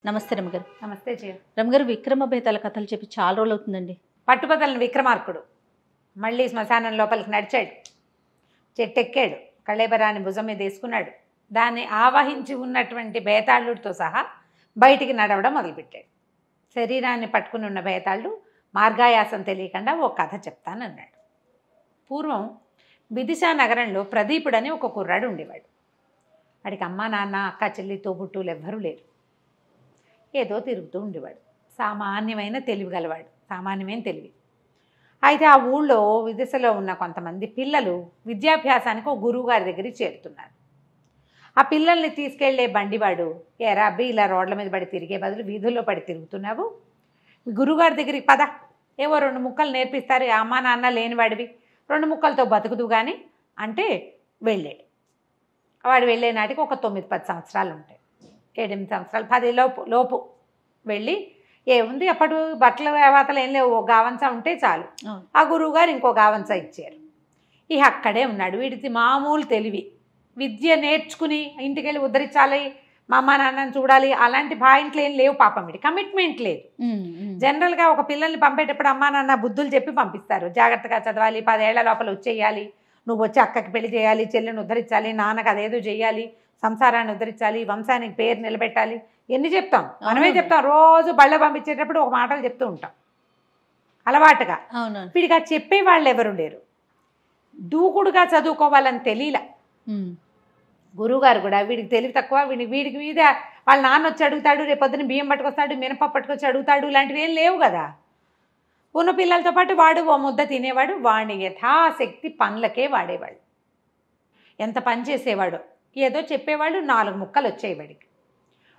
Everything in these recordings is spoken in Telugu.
నమస్తే రమగారు. నమస్తే జయ. రమగారు, విక్రమ బేతాల కథలు చెప్పి చాలా రోజులు అవుతుందండి. పట్టుబదలని విక్రమార్కుడు మళ్ళీ శ్మశానం లోపలికి నడిచాడు, చెట్టెక్కాడు, కళేబరాన్ని భుజం మీద వేసుకున్నాడు. దాన్ని ఆవహించి ఉన్నటువంటి బేతాళుడితో సహా బయటికి నడవడం మొదలుపెట్టాడు. శరీరాన్ని పట్టుకుని ఉన్న బేతాళుడు మార్గాయాసం తెలియకుండా ఓ కథ చెప్తానన్నాడు. పూర్వం విదిశా నగరంలో ప్రదీపుడని ఒక కుర్రాడు ఉండేవాడు. వాడికి అమ్మ నాన్న అక్క చెల్లి తోబుట్టులు ఎవ్వరూ లేరు. ఏదో తిరుగుతూ ఉండేవాడు. సామాన్యమైన తెలివి గలవాడు, సామాన్యమైన తెలివి. అయితే ఆ ఊళ్ళో విదిశలో ఉన్న కొంతమంది పిల్లలు విద్యాభ్యాసానికి ఒక గురువుగారి దగ్గరికి చేరుతున్నారు. ఆ పిల్లల్ని తీసుకెళ్లే బండివాడు, ఏరా అబ్బి ఇలా రోడ్ల మీద పడి తిరిగే బదులు వీధుల్లో పడి తిరుగుతున్నావు, గురువుగారి దగ్గరికి పద, ఏవో 2 ముక్కలు నేర్పిస్తారు, అమ్మా నాన్న లేనివాడివి 2 ముక్కలతో బతుకుదు కానీ అంటే వెళ్ళాడు. వాడు వెళ్ళే నాటికి ఒక 9-10 సంవత్సరాలు ఉంటాయి, 7-8 సంవత్సరాలు, 10 లోపు వెళ్ళి ఏముంది అప్పుడు బట్టల వేవాతలు ఏం లేవు, ఓ గావంచ ఉంటే చాలు. ఆ గురువుగారు ఇంకో గావంచ ఇచ్చారు. ఇక అక్కడే ఉన్నాడు. వీడిది మామూలు తెలివి, విద్య నేర్చుకుని ఇంటికి వెళ్ళి ఉద్ధరించాలి, మా అమ్మ నాన్నని చూడాలి, అలాంటి పాయింట్లు ఏం లేవు. పాపం వీడి కమిట్మెంట్ లేదు. జనరల్గా ఒక పిల్లల్ని పంపేటప్పుడు అమ్మా నాన్న బుద్ధులు చెప్పి పంపిస్తారు, జాగ్రత్తగా చదవాలి, 10 ఏళ్ల లోపల వచ్చేయాలి, నువ్వు వచ్చి అక్కకి పెళ్లి చేయాలి, చెల్లిని ఉద్ధరించాలి, నాన్నకు అదేదో చేయాలి, సంసారాన్ని ఉద్ధరించాలి, వంశానికి పేరు నిలబెట్టాలి, ఎన్ని చెప్తాం, మనమే చెప్తాం. రోజు బళ్ళ పంపించేటప్పుడు ఒక మాటలు చెప్తూ ఉంటాం అలవాటుగా. వీడికి అది చెప్పే వాళ్ళు ఎవరు లేరు. దూకుడుగా చదువుకోవాలని తెలియలా. గురువుగారు కూడా వీడికి తెలివి తక్కువ, వీడికి మీద వాళ్ళ నాన్న వచ్చి అడుగుతాడు, రేపొద్దున బియ్యం పట్టుకొస్తాడు, మినపప్పు పట్టుకొచ్చి అడుగుతాడు, ఇలాంటివి ఏం లేవు కదా. ఉన్న పిల్లలతో పాటు వాడు ఓ ముద్ద తినేవాడు. వాడిని యథాశక్తి పనులకే వాడేవాడు. ఎంత పని చేసేవాడు, ఏదో చెప్పేవాడు, 4 ముక్కలు వచ్చాయి వాడికి.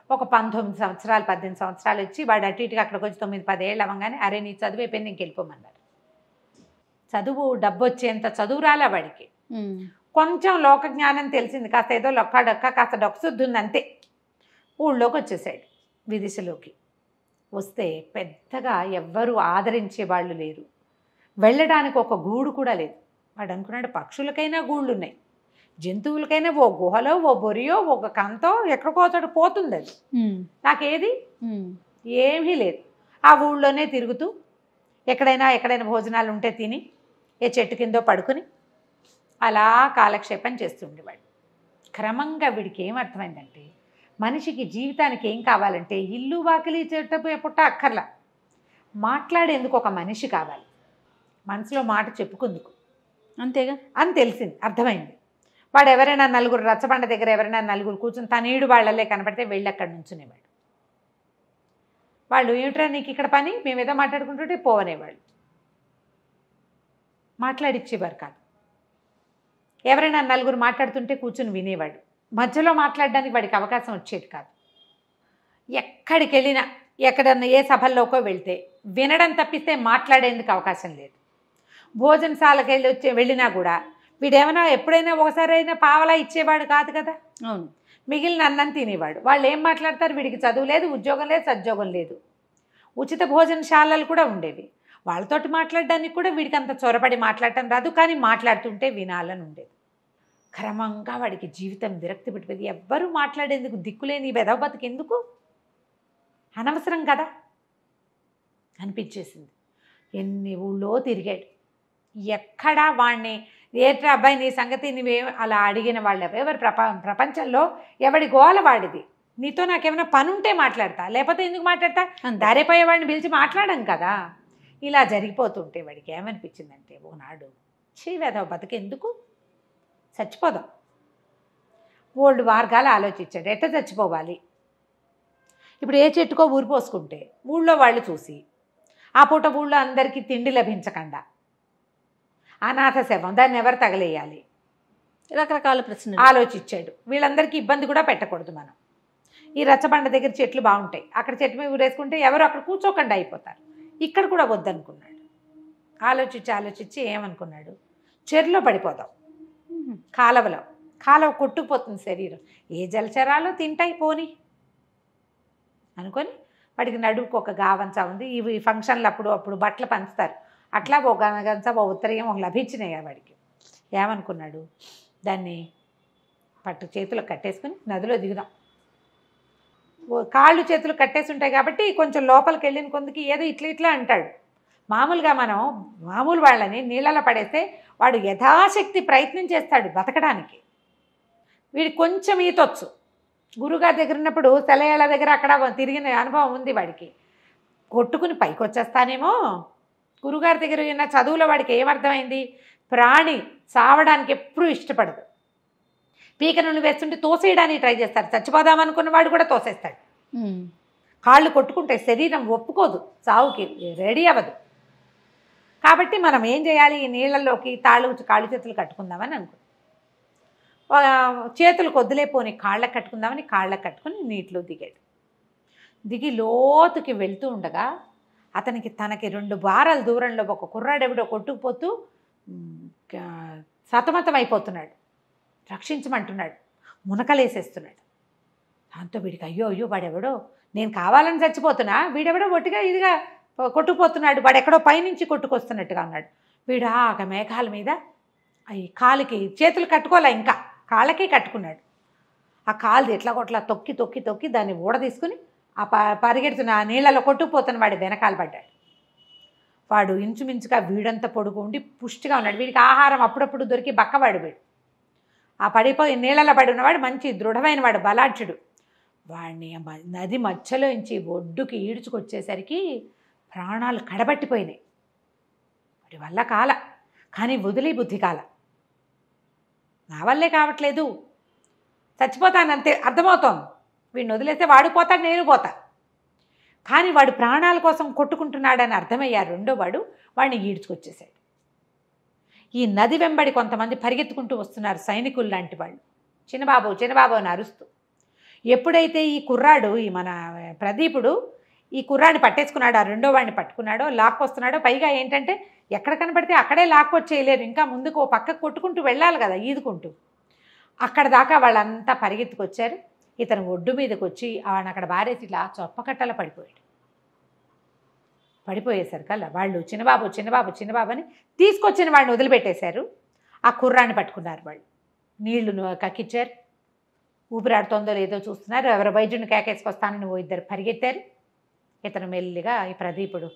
ఒక 19 సంవత్సరాలు 18 సంవత్సరాలు వచ్చి వాడు అటు ఇటుగా అక్కడికి వచ్చి 9-10 ఏళ్ళు అవ్వగానే, అరే నీ చదువు అయిపోయింది, ఇంక వెళ్ళిపోమన్నారు. చదువు డబ్బు వచ్చేంత చదువు రాలా వాడికి. కొంచెం లోక జ్ఞానం తెలిసింది, కాస్త ఏదో లొక్క కాస్త డొక్కసుద్ది ఉంది అంతే. ఊళ్ళోకి వచ్చేసాడు, విదిశలోకి. వస్తే పెద్దగా ఎవ్వరూ ఆదరించే వాళ్ళు లేరు, వెళ్ళడానికి ఒక గూడు కూడా లేదు. వాడు అనుకున్నాడు, పక్షులకైనా గూళ్ళు ఉన్నాయి, జంతువులకైనా ఓ గుహలో ఓ బొరియో ఒక కంతో ఎక్కడికో చోట పోతుంది, అది నాకేది ఏమీ లేదు. ఆ ఊళ్ళోనే తిరుగుతూ ఎక్కడైనా భోజనాలు ఉంటే తిని ఏ చెట్టు కిందో పడుకుని అలా కాలక్షేపం చేస్తుండేవాడు. క్రమంగా వీడికి ఏమర్థమైందంటే, మనిషికి జీవితానికి ఏం కావాలంటే ఇల్లు వాకిలి చెట్టు పుట్ట అక్కర్లా, మాట్లాడేందుకు ఒక మనిషి కావాలి, మనసులో మాట చెప్పుకుందుకు, అంతేగా అని తెలిసింది, అర్థమైంది. వాడు ఎవరైనా నలుగురు రచ్చబండ దగ్గర ఎవరైనా నలుగురు కూర్చుని తనీడు వాళ్ళలే కనపడితే వెళ్ళి అక్కడ నుంచునేవాడు. వాళ్ళు ఏమిట్రా నీకు ఇక్కడ పని, మేము ఏదో మాట్లాడుకుంటుంటే పోవనేవాళ్ళు, మాట్లాడిచ్చేవారు కాదు. ఎవరైనా నలుగురు మాట్లాడుతుంటే కూర్చుని వినేవాడు, మధ్యలో మాట్లాడడానికి వాడికి అవకాశం వచ్చేది కాదు. ఎక్కడికి వెళ్ళినా ఎక్కడన్నా ఏ సభల్లోకో వెళ్తే వినడం తప్పిస్తే మాట్లాడేందుకు అవకాశం లేదు. భోజనశాలకు వెళ్ళినా కూడా వీడేమైనా ఎప్పుడైనా ఒకసారైనా పావలా ఇచ్చేవాడు కాదు కదా. అవును, మిగిలిన అన్నం తినేవాడు. వాళ్ళు ఏం మాట్లాడతారు, వీడికి చదువు లేదు, ఉద్యోగం లేదు, సద్యోగం లేదు. ఉచిత భోజనశాలలు కూడా ఉండేవి, వాళ్ళతోటి మాట్లాడడానికి కూడా వీడికి అంత చొరబడి మాట్లాడటం రాదు, కానీ మాట్లాడుతుంటే వినాలని ఉండేది. క్రమంగా వాడికి జీవితం విరక్తి పెట్టిపోయింది. ఎవ్వరూ మాట్లాడేందుకు దిక్కులేని వెధవ బతుకెందుకు, అనవసరం కదా అనిపించేసింది. ఎన్ని ఊళ్ళో తిరిగాడు, ఎక్కడా వాడిని ఏట్రా అబ్బాయి నీ సంగతి నువ్వే అలా అడిగిన వాళ్ళు ఎవరు ప్రపంచంలో ఎవడి గోల వాడిది, నీతో నాకేమైనా పని ఉంటే మాట్లాడతా, లేకపోతే ఎందుకు మాట్లాడతా, దారిపోయే వాడిని పిలిచి మాట్లాడడం కదా. ఇలా జరిగిపోతుంటే వాడికి ఏమనిపించిందంటే, ఓనాడు వెధవ బతుకెందుకు, చచ్చిపోదాం. ఓల్డ్ మార్గాలు ఆలోచించాడు, ఎట్ట చచ్చిపోవాలి. ఇప్పుడు ఏ చెట్టుకో ఊరి పోసుకుంటే ఊళ్ళో వాళ్ళు చూసి ఆ పూట ఊళ్ళో అందరికీ తిండి లభించకుండా అనాథ శవం, దాన్ని ఎవరు తగలేయాలి, రకరకాల ప్రశ్నలు ఆలోచించాడు. వీళ్ళందరికీ ఇబ్బంది కూడా పెట్టకూడదు మనం. ఈ రచ్చబండ దగ్గర చెట్లు బాగుంటాయి, అక్కడ చెట్టు మీద ఊరేసుకుంటే ఎవరు అక్కడ కూర్చోకుండా అయిపోతారు, ఇక్కడ కూడా వద్దనుకున్నాడు. ఆలోచించి ఏమనుకున్నాడు, చెరులో పడిపోదాం, కాలువ కొట్టుకుపోతుంది శరీరం, ఏ జలచరాలు తింటాయి పోని అనుకొని వాడికి నడువుకు ఒక గావంచ ఉంది. ఇవి ఫంక్షన్లు అప్పుడు బట్టలు పంచుతారు, అట్లా ఓ గంచ ఓ ఉత్తరీయం ఒక లభించినాయి వాడికి. ఏమనుకున్నాడు, దాన్ని పట్టు చేతిలో కట్టేసుకుని నదిలో దిగుదాం, కాళ్ళు చేతులు కట్టేసి ఉంటాయి కాబట్టి కొంచెం లోపలికి వెళ్ళిన కొందుకి ఏదో ఇట్లా ఇట్లా అంటాడు. మామూలుగా మనం మామూలు వాళ్ళని నీళ్ళలో పడేస్తే వాడు యథాశక్తి ప్రయత్నం చేస్తాడు బతకడానికి. వీడికి కొంచెం ఈతొచ్చు. గురుగారి దగ్గర ఉన్నప్పుడు సెలయేళ్ళ దగ్గర అక్కడ తిరిగిన అనుభవం ఉంది వాడికి. కొట్టుకుని పైకి వచ్చేస్తానేమో. గురుగారి దగ్గర ఉన్న చదువులో వాడికి ఏమర్థమైంది? ప్రాణి చావడానికి ఎప్పుడూ ఇష్టపడదు. పీక నుండి వేస్తుంటే తోసేయడానికి ట్రై చేస్తాడు. చచ్చిపోదామనుకున్న వాడు కూడా తోసేస్తాడు. కాళ్ళు కొట్టుకుంటే శరీరం ఒప్పుకోదు, చావుకి రెడీ అవ్వదు. కాబట్టి మనం ఏం చేయాలి? ఈ నీళ్ళల్లోకి కాళ్ళు చేతులు కట్టుకుందామని అనుకుంటాం. చేతులు కొద్దులేపోని కాళ్ళకు కట్టుకుందామని కాళ్ళకు కట్టుకుని నీటిలో దిగాడు. దిగి లోతుకి వెళ్తూ ఉండగా తనకి 2 బారాల దూరంలో ఒక కుర్రాడెవడో కొట్టుకుపోతూ సతమతం అయిపోతున్నాడు. రక్షించమంటున్నాడు, మునకలేసేస్తున్నాడు. దాంతో వీడికి అయ్యో వాడెవడో, నేను కావాలని చచ్చిపోతున్నా, వీడెవడో ఒట్టిగా ఇదిగా కొట్టుకుపోతున్నాడు, వాడెక్కడో పైనుంచి కొట్టుకొస్తున్నట్టుగా ఉన్నాడు. వీడు ఆగ మేఘాల మీద ఈ కాలికి చేతులు కట్టుకోలే, ఇంకా కాళ్ళకి కట్టుకున్నాడు. ఆ కాలుది ఎట్లా కొట్లా తొక్కి తొక్కి తొక్కి దాన్ని ఊడ తీసుకుని ఆ పరిగెడుతున్న ఆ నీళ్ళలో కొట్టుకుపోతున్న వాడి వెనకాల పడ్డాడు. వాడు ఇంచుమించుగా వీడంతా పొడుగు ఉండి పుష్టిగా ఉన్నాడు. వీడికి ఆహారం అప్పుడప్పుడు దొరికి బక్కవాడు. వీడు ఆ పడిపోయి నీళ్ళలో పడి ఉన్నవాడు మంచి దృఢమైన వాడు, బలాఢ్యుడు. వాడిని నది మధ్యలోంచి ఒడ్డుకి ఈడ్చుకొచ్చేసరికి ప్రాణాలు కడబట్టిపోయినాయి. వాడి వల్ల కాల, కానీ వదిలే బుద్ధి కాల. నా వల్లే కావట్లేదు, చచ్చిపోతానంతే అర్థమవుతోంది. వీడిని వదిలేస్తే వాడు పోతాడు, నేను పోతా. కానీ వాడు ప్రాణాల కోసం కొట్టుకుంటున్నాడని అర్థమయ్యారు రెండో వాడు. వాడిని ఈడ్చుకొచ్చేసాడు. ఈ నది వెంబడి కొంతమంది పరిగెత్తుకుంటూ వస్తున్నారు, సైనికులు లాంటి వాళ్ళు. చిన్నబాబు చిన్నబాబు అని అరుస్తూ. ఎప్పుడైతే ఈ కుర్రాడు, ఈ మన ప్రదీపుడు ఈ కుర్రాడిని పట్టేసుకున్నాడు, ఆ రెండో వాడిని పట్టుకున్నాడో, లాక్కొస్తున్నాడో, పైగా ఏంటంటే ఎక్కడ కనపడితే అక్కడే లాక్కొచ్చేయలేరు, ఇంకా ముందుకు ఓ పక్కకు కొట్టుకుంటూ వెళ్ళాలి కదా ఈదుకుంటూ. అక్కడ దాకా వాళ్ళంతా పరిగెత్తుకొచ్చారు. ఇతను ఒడ్డు మీదకి వచ్చి ఆయన అక్కడ బారేసి ఇట్లా చొప్పకట్టలో పడిపోయాడు. పడిపోయేసరికల్లా వాళ్ళు చిన్నబాబు చిన్నబాబు చిన్నబాబు అని తీసుకొచ్చిన వాడిని వదిలిపెట్టేశారు. ఆ కుర్రాన్ని పట్టుకున్నారు వాళ్ళు. నీళ్లు కక్కిచ్చారు. ఊపిరాడుతోందో లేదో చూస్తున్నారు. ఎవరో వైద్యుని కేకేసుకొస్తానని ఓ ఇద్దరు పరిగెత్తారు. ఇతను మెల్లిగా ఈ ప్రదీపుడు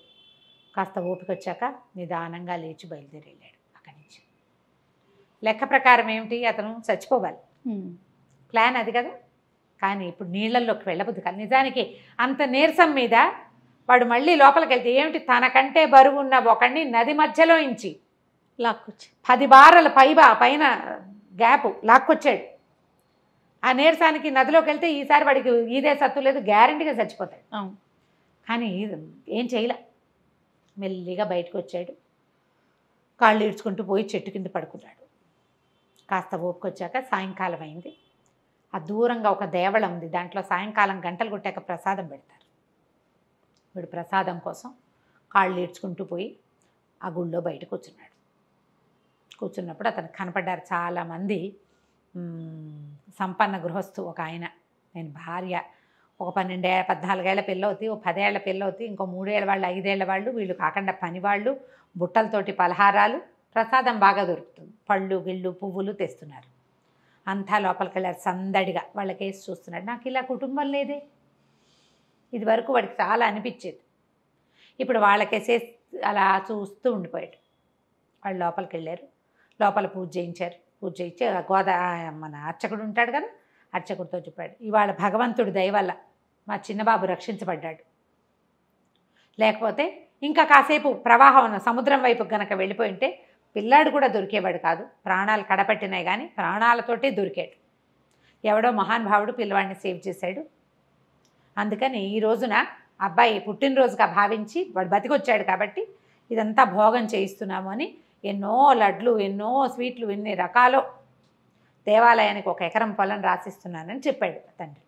కాస్త ఓపిక వచ్చాక నిదానంగా లేచి బయలుదేరి వెళ్ళాడు అక్కడి నుంచి. లెక్క ప్రకారం ఏమిటి, అతను చచ్చిపోవాలి, ప్లాన్ అది కదా. కానీ ఇప్పుడు నీళ్ళల్లోకి వెళ్ళబుద్ది కాదు. నిజానికి అంత నీరసం మీద వాడు మళ్ళీ లోపలికి వెళ్తే ఏమిటి, తనకంటే బరువు ఉన్న ఒకడిని నది మధ్యలో ఇంచి లాక్కొచ్చి 10 బారల పైన గ్యాప్ లాక్కొచ్చాడు. ఆ నీరసానికి నదిలోకి వెళ్తే ఈసారి వాడికి ఈదే సత్తు లేదు, గ్యారెంటీగా చచ్చిపోతాడు. కానీ ఏం చేయలే, మెల్లిగా బయటకు వచ్చాడు. కాళ్ళు ఈడ్చుకుంటూ పోయి చెట్టు కింద పడుకున్నాడు. కాస్త ఓపుకొచ్చాక సాయంకాలం అయింది. ఆ దూరంగా ఒక దేవళం ఉంది, దాంట్లో సాయంకాలం గంటలు కొట్టాక ప్రసాదం పెడతారు. వీడు ప్రసాదం కోసం కాళ్ళు ఈడ్చుకుంటూ పోయి ఆ గుళ్ళో బయట కూర్చున్నప్పుడు అతను కనపడ్డారు చాలామంది. సంపన్న గృహస్థు ఒక ఆయన, నేను భార్య, ఒక 12-14 ఏళ్ల పిల్లవుతి, ఒక 10 ఏళ్ల పిల్లవుతి, ఇంకో 3 ఏళ్ల వాళ్ళు, 5 ఏళ్ల వాళ్ళు, వీళ్ళు కాకుండా పనివాళ్ళు, బుట్టలతోటి పలహారాలు, ప్రసాదం బాగా దొరుకుతుంది, పళ్ళు గిళ్ళు పువ్వులు తెస్తున్నారు. అంతా లోపలికి వెళ్ళారు సందడిగా. వాళ్ళకేసి చూస్తున్నాడు. నాకు ఇలా కుటుంబం లేదే, ఇది వరకు వాడికి చాలా అనిపించేది. ఇప్పుడు వాళ్ళకేసే అలా చూస్తూ ఉండిపోయాడు. వాళ్ళు లోపలికి వెళ్ళారు. లోపల పూజ చేయించారు. పూజ చేయించి మన అర్చకుడు ఉంటాడు కదా, అర్చకుడితో చెప్పాడు, ఇవాళ భగవంతుడి దయ వల్ల మా చిన్నబాబు రక్షించబడ్డాడు. లేకపోతే ఇంకా కాసేపు ప్రవాహం సముద్రం వైపు గనక వెళ్ళిపోయి ఉంటే పిల్లాడు కూడా దొరికేవాడు కాదు. ప్రాణాలు కడపట్టినాయి కానీ ప్రాణాలతోటే దొరికాడు. ఎవడో మహానుభావుడు పిల్లవాడిని సేవ్ చేశాడు. అందుకని ఈ రోజున అబ్బాయి పుట్టినరోజుగా భావించి వాడు బతికొచ్చాడు కాబట్టి ఇదంతా భోగం చేయిస్తున్నాము అని ఎన్నో లడ్లు, ఎన్నో స్వీట్లు, ఎన్ని రకాలో దేవాలయానికి 1 ఎకరం పొలం రాసిస్తున్నానని చెప్పాడు తండ్రి.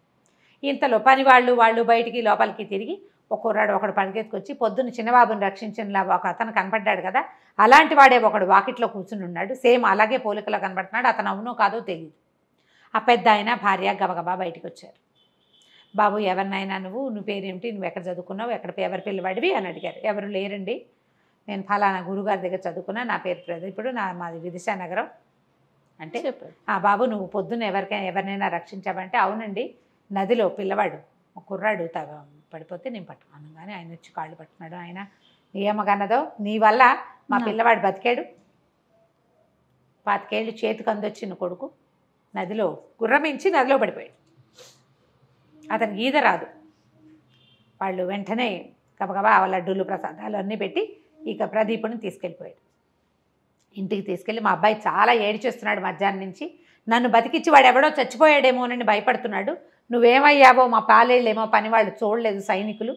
ఇంతలో పని వాళ్ళు బయటికి లోపలికి తిరిగి ఒక కుర్రాడు ఒకడు పరిగెత్తుకొచ్చి పొద్దున్న చిన్నబాబుని రక్షించినలా ఒక అతను కనపడ్డాడు కదా, అలాంటి వాడే ఒకడు వాకిట్లో కూర్చుని ఉన్నాడు. సేమ్ అలాగే పోలికలో కనపడుతున్నాడు. అతను అవునో కాదో తెలియదు. ఆ పెద్ద ఆయన భార్య గబగబా బయటికి వచ్చారు. బాబు ఎవరినైనా నువ్వు పేరేమిటి, నువ్వు ఎక్కడ చదువుకున్నావు, ఎవరి పిల్లవాడివి అని అడిగారు. ఎవరు లేరండి, నేను ఫలానా గురుగారి దగ్గర చదువుకున్నా, నా పేరు ప్రదీపుడు, మాది విదిశానగరం అంటే, బాబు నువ్వు పొద్దున్న ఎవరినైనా రక్షించావంటే, అవునండి నదిలో పిల్లవాడు ఒక కుర్రాడు పడిపోతే నేను పట్టుకున్నాను, కానీ ఆయన వచ్చి కాళ్ళు పట్టుకున్నాడు. ఆయన ఏమగన్నదో, నీ వల్ల మా పిల్లవాడు బతికాడు, 25 ఏళ్ళు చేతికి అందొచ్చిన కొడుకు నదిలో గుర్రమించి నదిలో పడిపోయాడు. అతనికి ఈద రాదు. వాళ్ళు వెంటనే గబగబా లడ్డూలు ప్రసాదాలు అన్నీ పెట్టి ఇక ప్రదీపుని తీసుకెళ్ళిపోయాడు. ఇంటికి తీసుకెళ్ళి మా అబ్బాయి చాలా ఏడిచేస్తున్నాడు మధ్యాహ్నం నుంచి. నన్ను బతికిచ్చి వాడు ఎవడో చచ్చిపోయాడేమోనని భయపడుతున్నాడు. నువ్వేమయ్యావో మా పాలేళ్ళేమో పని వాళ్ళు చూడలేదు సైనికులు.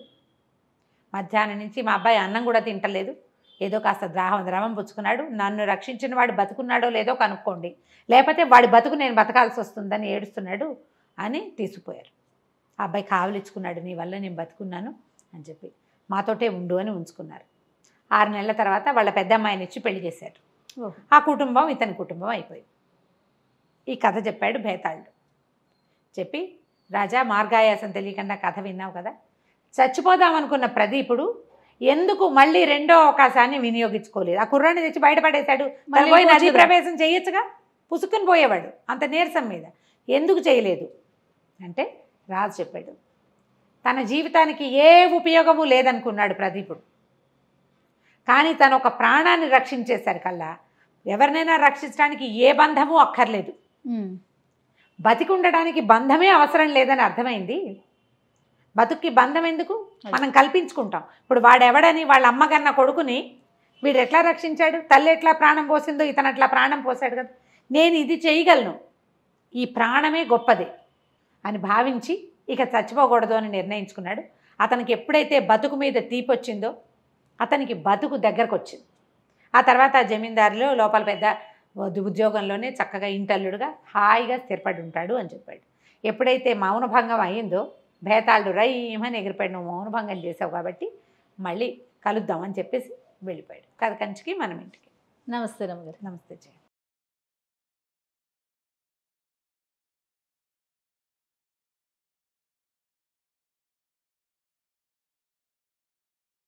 మధ్యాహ్నం నుంచి మా అబ్బాయి అన్నం కూడా తింటలేదు. ఏదో కాస్త ద్రవం పుచ్చుకున్నాడు. నన్ను రక్షించిన వాడు బతుకున్నాడో లేదో కనుక్కోండి, లేకపోతే వాడి బతుకు నేను బతకాల్సి వస్తుందని ఏడుస్తున్నాడు అని తీసుకుపోయారు. ఆ అబ్బాయి కావలిచ్చుకున్నాడు, నీ వల్ల నేను బతుకున్నాను అని చెప్పి మాతోటే ఉండు అని ఉంచుకున్నారు. 6 నెలల తర్వాత వాళ్ళ పెద్ద అమ్మాయిని ఇచ్చి పెళ్లి చేశారు. ఆ కుటుంబం ఇతని కుటుంబం అయిపోయింది. ఈ కథ చెప్పాడు భేతాళుడు. చెప్పి, రాజా మార్గాయాసం తెలియకుండా కథ విన్నావు కదా, చచ్చిపోదామనుకున్న ప్రదీపుడు ఎందుకు మళ్ళీ రెండో అవకాశాన్ని వినియోగించుకోలేదు? ఆ కుర్రాన్ని తెచ్చి బయటపడేశాడు. పోయి నదీ ప్రవేశం చేయొచ్చుగా, పుసుకుని పోయేవాడు అంత నీరసం మీద. ఎందుకు చేయలేదు అంటే రాజు చెప్పాడు, తన జీవితానికి ఏ ఉపయోగము లేదనుకున్నాడు ప్రదీపుడు. కానీ తను ఒక ప్రాణాన్ని రక్షించేసరికల్లా ఎవరినైనా రక్షించడానికి ఏ బంధము అక్కర్లేదు, బతికి ఉండడానికి బంధమే అవసరం లేదని అర్థమైంది. బతుక్కి బంధం ఎందుకు, మనం కల్పించుకుంటాం. ఇప్పుడు వాడెవడని వాళ్ళ అమ్మగన్న కొడుకుని వీడు ఎట్లా రక్షించాడు? తల్లి ఎట్లా ప్రాణం పోసిందో ఇతను అట్లా ప్రాణం పోసాడు కదా. నేను ఇది చేయగలను, ఈ ప్రాణమే గొప్పది అని భావించి ఇక చచ్చిపోకూడదు అని నిర్ణయించుకున్నాడు. అతనికి ఎప్పుడైతే బతుకు మీద తీపి వచ్చిందో అతనికి బతుకు దగ్గరకు వచ్చింది. ఆ తర్వాత జమీందారులో లోపల పెద్ద ఉద్యోగంలోనే చక్కగా ఇంటల్లుడుగా హాయిగా స్థిరపడి ఉంటాడు అని చెప్పాడు. ఎప్పుడైతే మౌనభంగం అయ్యిందో భేతాళుడు రైమని ఎగిరిపోయాడు, నువ్వు మౌనభంగం చేసావు కాబట్టి మళ్ళీ కలుద్దామని చెప్పేసి వెళ్ళిపోయాడు. కథ కంచికి మనం ఇంటికి. నమస్తే రమ్మగారు. నమస్తే జయ.